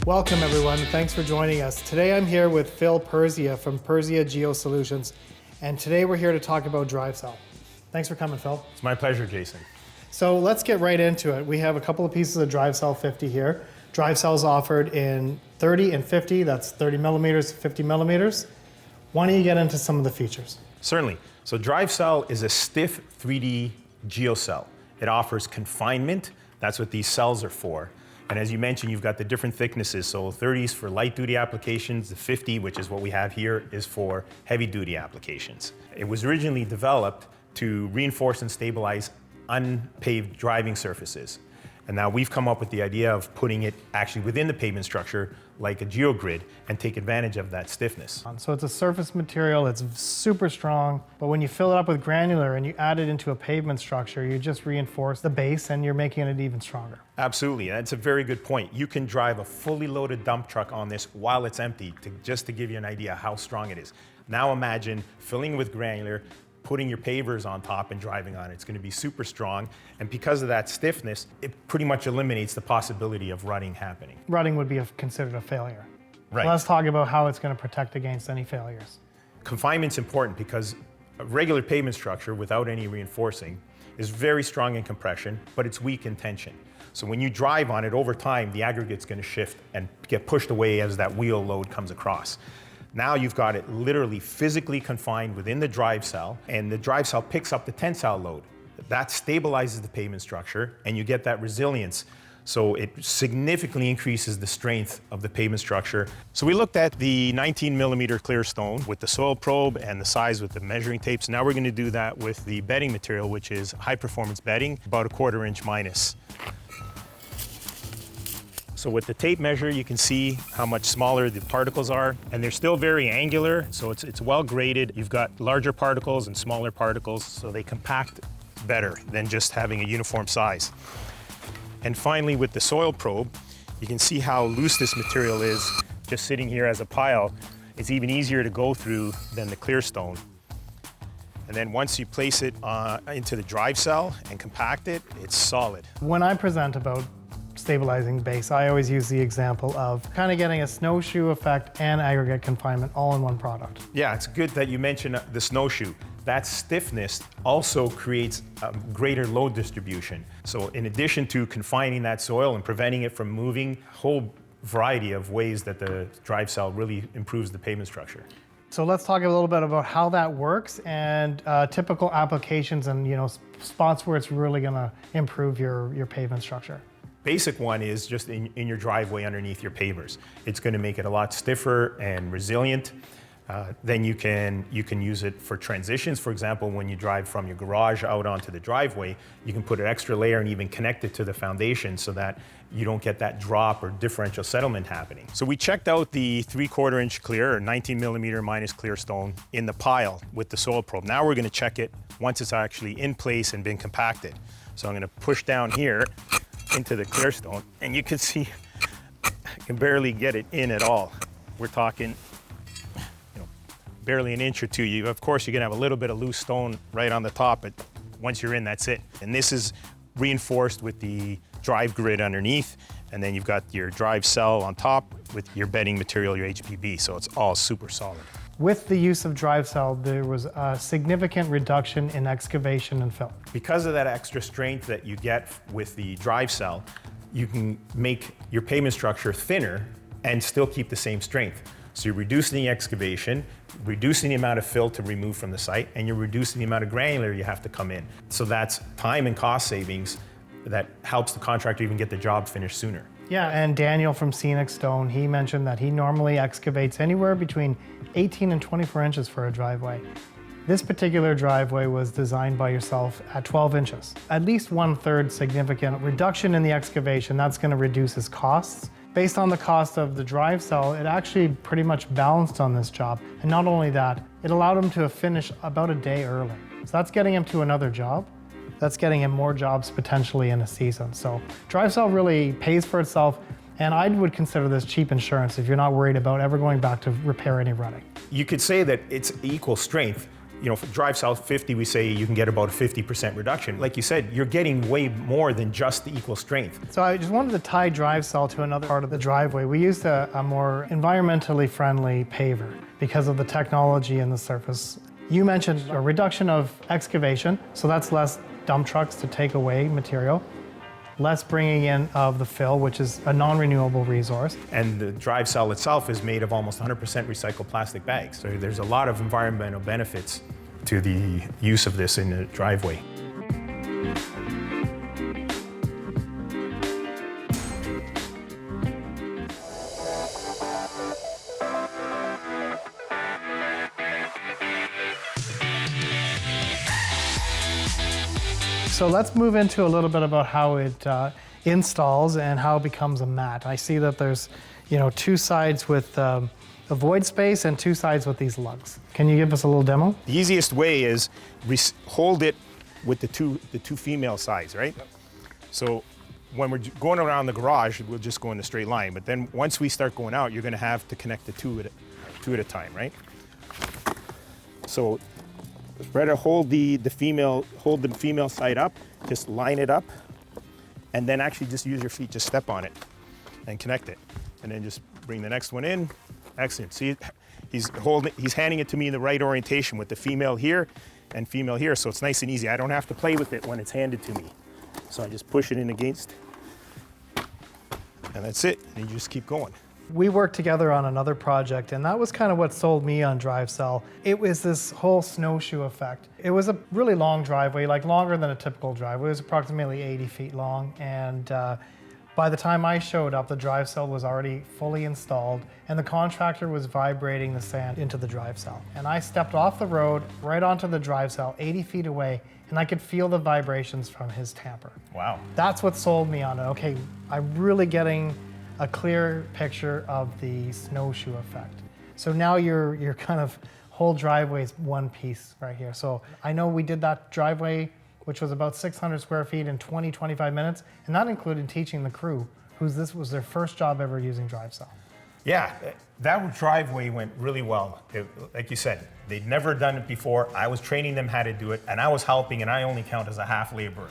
Welcome everyone, thanks for joining us. Today I'm here with Phil Perzia from PERZIA GeoSolutions, and today we're here to talk about DriveCel. Thanks for coming, Phil. It's my pleasure, Jason. So let's get right into it. We have a couple of pieces of DriveCel 50 here. DriveCel is offered in 30 and 50, that's 30 millimeters, 50 millimeters. Why don't you get into some of the features? Certainly. So DriveCel is a stiff 3D geocell. It offers confinement, that's what these cells are for. And as you mentioned, you've got the different thicknesses. So 30 is for light duty applications, the 50, which is what we have here, is for heavy duty applications. It was originally developed to reinforce and stabilize unpaved driving surfaces. And now we've come up with the idea of putting it actually within the pavement structure like a geogrid and take advantage of that stiffness. So it's a surface material, it's super strong, but when you fill it up with granular and you add it into a pavement structure, you just reinforce the base and you're making it even stronger. Absolutely, that's a very good point. You can drive a fully loaded dump truck on this while it's empty, just to give you an idea how strong it is. Now imagine filling with granular, putting your pavers on top and driving on it. It's going to be super strong, and because of that stiffness, it pretty much eliminates the possibility of rutting happening. Rutting would be considered a failure. Right. Let's talk about how it's going to protect against any failures. Confinement's important because a regular pavement structure without any reinforcing is very strong in compression, but it's weak in tension. So when you drive on it over time, the aggregate's going to shift and get pushed away as that wheel load comes across. Now you've got it literally physically confined within the DriveCel, and the DriveCel picks up the tensile load. That stabilizes the pavement structure, and you get that resilience. So it significantly increases the strength of the pavement structure. So we looked at the 19 millimeter clear stone with the soil probe and the size with the measuring tapes. Now we're going to do that with the bedding material, which is high performance bedding, about 1/4 inch minus. So with the tape measure, you can see how much smaller the particles are, and they're still very angular, so it's well graded. You've got larger particles and smaller particles, so they compact better than just having a uniform size. And finally, with the soil probe, you can see how loose this material is. Just sitting here as a pile, it's even easier to go through than the clear stone. And then once you place it into the DriveCel and compact it, it's solid. When I present about stabilizing base, I always use the example of kind of getting a snowshoe effect and aggregate confinement all in one product. Yeah, it's good that you mentioned the snowshoe. That stiffness also creates a greater load distribution. So in addition to confining that soil and preventing it from moving, a whole variety of ways that the DriveCel really improves the pavement structure. So let's talk a little bit about how that works and typical applications and spots where it's really going to improve your pavement structure. Basic one is just in your driveway underneath your pavers. It's going to make it a lot stiffer and resilient. Then you can use it for transitions. For example, when you drive from your garage out onto the driveway, you can put an extra layer and even connect it to the foundation so that you don't get that drop or differential settlement happening. So we checked out the 3/4 inch clear or 19 millimeter minus clear stone in the pile with the soil probe. Now we're going to check it once it's actually in place and been compacted. So I'm going to push down here into the clear stone, and you can see I can barely get it in at all. We're talking barely an inch or two. Of course, you're gonna have a little bit of loose stone right on the top, but once you're in, that's it. And this is reinforced with the drive grid underneath, and then you've got your DriveCel on top with your bedding material, your HPB, so it's all super solid. With the use of DriveCel, there was a significant reduction in excavation and fill. Because of that extra strength that you get with the DriveCel, you can make your pavement structure thinner and still keep the same strength. So you're reducing the excavation, reducing the amount of fill to remove from the site, and you're reducing the amount of granular you have to come in. So that's time and cost savings that helps the contractor even get the job finished sooner. Yeah, and Daniel from Scenic Stone, he mentioned that he normally excavates anywhere between 18 and 24 inches for a driveway. This particular driveway was designed by yourself at 12 inches. At least 1/3 significant reduction in the excavation, that's going to reduce his costs. Based on the cost of the DriveCel, it actually pretty much balanced on this job. And not only that, it allowed him to finish about a day early. So that's getting him to another job. That's getting him more jobs potentially in a season. So DriveCel really pays for itself, and I would consider this cheap insurance if you're not worried about ever going back to repair any rutting. You could say that it's equal strength, You know, for DriveCel 50, we say you can get about a 50% reduction. Like you said, you're getting way more than just the equal strength. So I just wanted to tie DriveCel to another part of the driveway. We used a more environmentally friendly paver because of the technology in the surface. You mentioned a reduction of excavation, so that's less dump trucks to take away material, less bringing in of the fill, which is a non-renewable resource. And the DriveCel itself is made of almost 100% recycled plastic bags. So there's a lot of environmental benefits to the use of this in the driveway. So let's move into a little bit about how it installs and how it becomes a mat. I see that there's, you know, two sides with a void space and two sides with these lugs. Can you give us a little demo? The easiest way is hold it with the two female sides, right? So when we're going around the garage, we'll just go in a straight line. But then once we start going out, you're going to have to connect the two at a time, right? So try to hold the female side up, just line it up, and then actually just use your feet, just step on it and connect it. And then just bring the next one in. Excellent. See, he's handing it to me in the right orientation with the female here and female here, so it's nice and easy. I don't have to play with it when it's handed to me. So I just push it in against, and that's it. And you just keep going. We worked together on another project, and that was kind of what sold me on DriveCel. It was this whole snowshoe effect. It was a really long driveway, like longer than a typical driveway. It was approximately 80 feet long, and by the time I showed up, the DriveCel was already fully installed, and the contractor was vibrating the sand into the DriveCel. And I stepped off the road, right onto the DriveCel, 80 feet away, and I could feel the vibrations from his tamper. Wow. That's what sold me on it. Okay, I'm really getting a clear picture of the snowshoe effect. So now your kind of whole driveway is one piece right here. So I know we did that driveway, which was about 600 square feet in 25 minutes, and that included teaching the crew, this was their first job ever using DriveCel. Yeah, that driveway went really well. Like you said, they'd never done it before. I was training them how to do it, and I was helping, and I only count as a half laborer.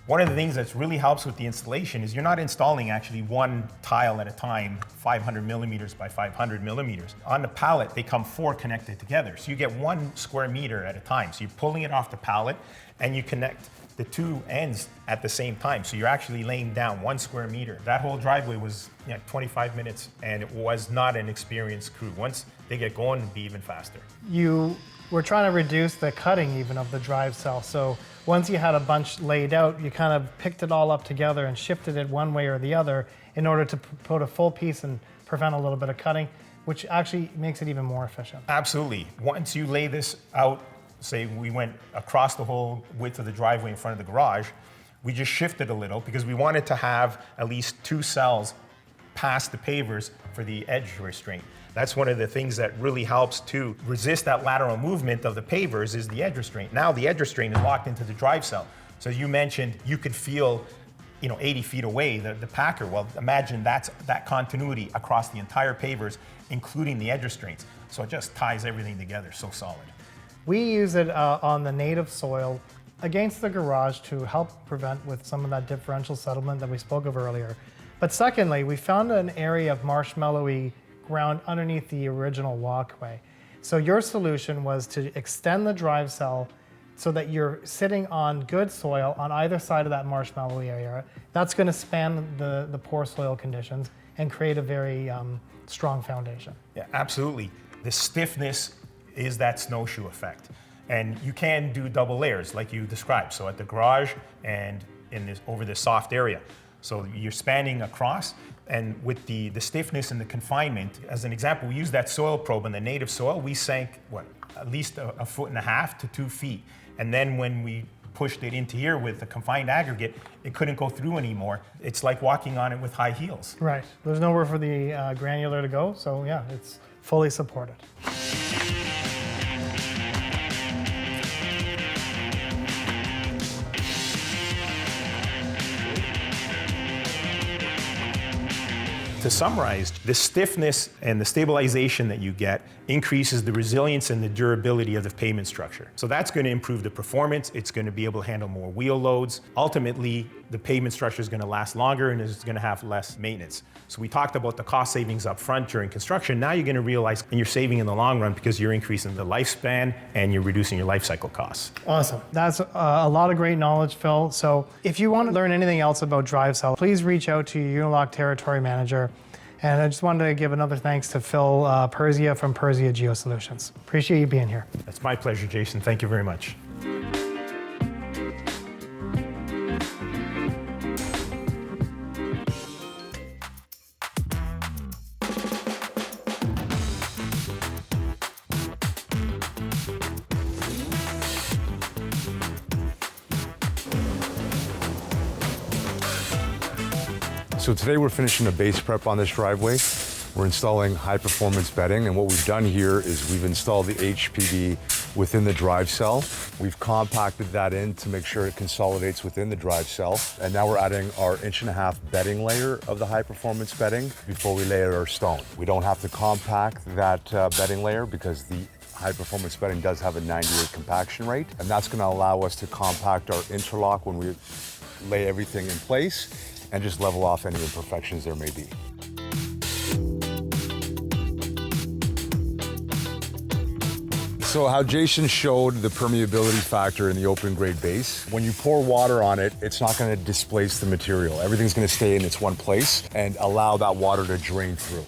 One of the things that really helps with the installation is you're not installing actually one tile at a time, 500 millimeters by 500 millimeters. On the pallet, they come 4 connected together. So you get 1 square meter at a time. So you're pulling it off the pallet and you connect the 2 ends at the same time. So you're actually laying down 1 square meter. That whole driveway was 25 minutes, and it was not an experienced crew. Once they get going, it'll be even faster. We're trying to reduce the cutting even of the DriveCel. So once you had a bunch laid out, you kind of picked it all up together and shifted it one way or the other in order to put a full piece and prevent a little bit of cutting, which actually makes it even more efficient. Absolutely. Once you lay this out, say we went across the whole width of the driveway in front of the garage, we just shifted a little because we wanted to have at least 2 cells past the pavers for the edge restraint. That's one of the things that really helps to resist that lateral movement of the pavers is the edge restraint. Now the edge restraint is locked into the DriveCel. So you mentioned you could feel 80 feet away, the packer. Well, imagine that continuity across the entire pavers, including the edge restraints. So it just ties everything together so solid. We use it on the native soil against the garage to help prevent with some of that differential settlement that we spoke of earlier. But secondly, we found an area of marshmallowy ground underneath the original walkway. So your solution was to extend the DriveCel so that you're sitting on good soil on either side of that marshmallowy area. That's going to span the poor soil conditions and create a very strong foundation. Yeah, absolutely. The stiffness is that snowshoe effect. And you can do double layers like you described. So at the garage and over this soft area. So you're spanning across, and with the stiffness and the confinement, as an example, we used that soil probe in the native soil. We sank, at least a 1.5 to 2 feet. And then when we pushed it into here with the confined aggregate, it couldn't go through anymore. It's like walking on it with high heels. Right. There's nowhere for the granular to go, so yeah, it's fully supported. To summarize, the stiffness and the stabilization that you get increases the resilience and the durability of the pavement structure. So that's going to improve the performance. It's going to be able to handle more wheel loads. Ultimately, the pavement structure is going to last longer and is going to have less maintenance. So we talked about the cost savings up front during construction. Now you're going to realize you're saving in the long run because you're increasing the lifespan and you're reducing your life cycle costs. Awesome. That's a lot of great knowledge, Phil. So if you want to learn anything else about DriveCel, please reach out to your Unilock territory manager. And I just wanted to give another thanks to Phil Perzia from PERZIA GeoSolutions. Appreciate you being here. That's my pleasure, Jason. Thank you very much. So today we're finishing a base prep on this driveway. We're installing high performance bedding, and what we've done here is we've installed the HPD within the DriveCel. We've compacted that in to make sure it consolidates within the DriveCel. And now we're adding our 1.5-inch bedding layer of the high performance bedding before we layer our stone. We don't have to compact that bedding layer because the high performance bedding does have a 98 compaction rate, and that's going to allow us to compact our interlock when we lay everything in place and just level off any imperfections there may be. So how Jason showed the permeability factor in the open grade base, when you pour water on it, it's not going to displace the material. Everything's going to stay in its one place and allow that water to drain through.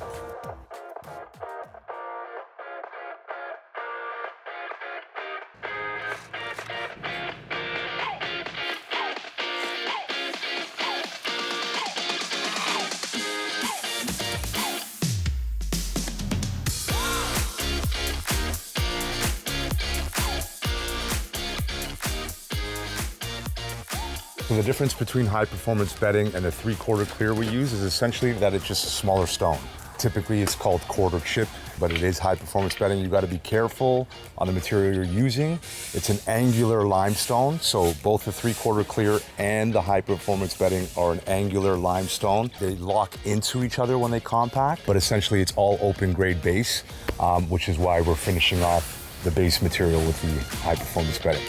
So the difference between high performance bedding and the 3/4 clear we use is essentially that it's just a smaller stone. Typically it's called quarter chip, but it is high performance bedding. You've got to be careful on the material you're using. It's an angular limestone, so both the 3/4 clear and the high performance bedding are an angular limestone. They lock into each other when they compact, but essentially it's all open grade base, which is why we're finishing off the base material with the high performance bedding.